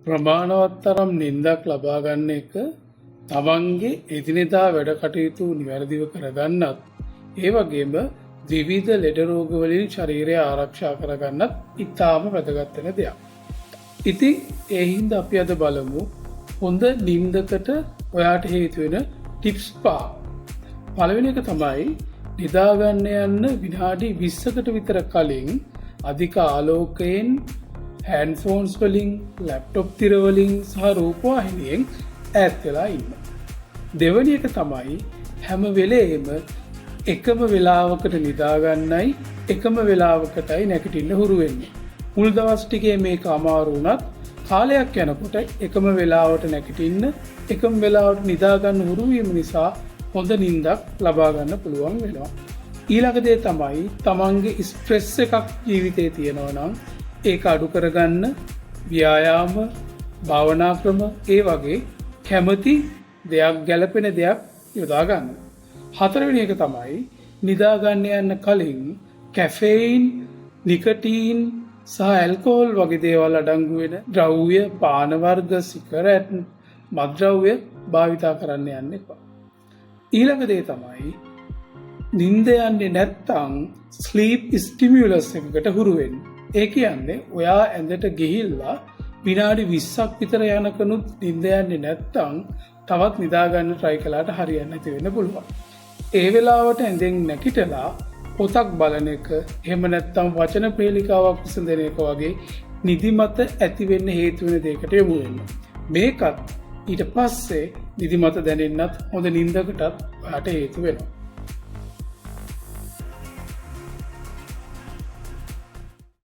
ප්‍රමාණවත් තරම් නිින්දක් ලබා ගන්න එක තමන්ගේ එදිනෙදා වැඩ කටයුතු නිවැරදිව කරගන්නත් ඒ වගේම විවිධ ලෙඩ රෝග වලින් ශරීරය ආරක්ෂා කරගන්නත් ඉතාම වැදගත් වෙන දෙයක්. ඉතින් ඒ හින්දා අපි අද බලමු හොඳ නිින්දකට ඔයාට හේතු වෙන ටිප්ස් 5. පළවෙනි එක තමයි නිදා ගන්න යන්න විනාඩි 20කට විතර කලින් අධික ආලෝකයෙන් හෑන්ඩ්ෆෝන්ස් වලින් ලැප්ටොප් තිර වලින් සහ රූපවාහිනියෙන් ඈත් වෙලා ඉන්න. දෙවෙනි එක තමයි හැම වෙලේම එකම වෙලාවකට නිදා ගන්නයි එකම වෙලාවකටයි නැගිටින්න හුරු වෙන්නේ. මුල් දවස් ටිකේ මේක අමාරු වුණත් කාලයක් යනකොට එකම වෙලාවට නැගිටින්න එකම වෙලාවට නිදා ගන්න හුරු වීම නිසා හොඳ නිින්දක් ලබා ගන්න පුළුවන් වෙනවා. ඊළඟ දේ තමයි තමන්ගේ ස්ට්‍රෙස් එකක් ජීවිතේ තියෙනවා නම් ඒක අඩු කරගන්න ව්‍යායාම, භාවනා ක්‍රම ඒ වගේ කැමති දෙයක් ගැලපෙන දෙයක් යොදා ගන්න. හතරවෙනි එක තමයි නිදා ගන්න යන්න කලින් කැෆෙයින්, නිකොටීන් සහ ඇල්කොහොල් වගේ දේවල් අඩංගු වෙන ද්‍රව්‍ය, පාන වර්ග, සිගරට්, මත්ද්‍රව්‍ය භාවිතා කරන්න යන්න එපා. ඊළඟ දේ තමයි නිින්ද යන්නේ නැත්තම් ස්ලීප් ස්ටිමියුලස් එකකට හුරු වෙන්න. ඒ කියන්නේ ඔයා ඇඳට ගිහිල්ලා විනාඩි 20ක් විතර යනකනුත් නිින්ද යන්නේ නැත්තම් තවත් නිදා ගන්න try කළාට හරියන්නේ නැති වෙන්න පුළුවන්. ඒ වෙලාවට ඇඳෙන් නැගිටලා පොතක් බලන එක, එහෙම නැත්තම් වචන ප්‍රේලිකාවක් විසඳන එක වගේ නිදිමත ඇති වෙන්න හේතු වෙන දෙයකට යොමු වෙන්න. මේකත් ඊට පස්සේ නිදිමත දැනෙන්නත් හොඳ නිින්දකටත් ඔයාට හේතු වෙනවා.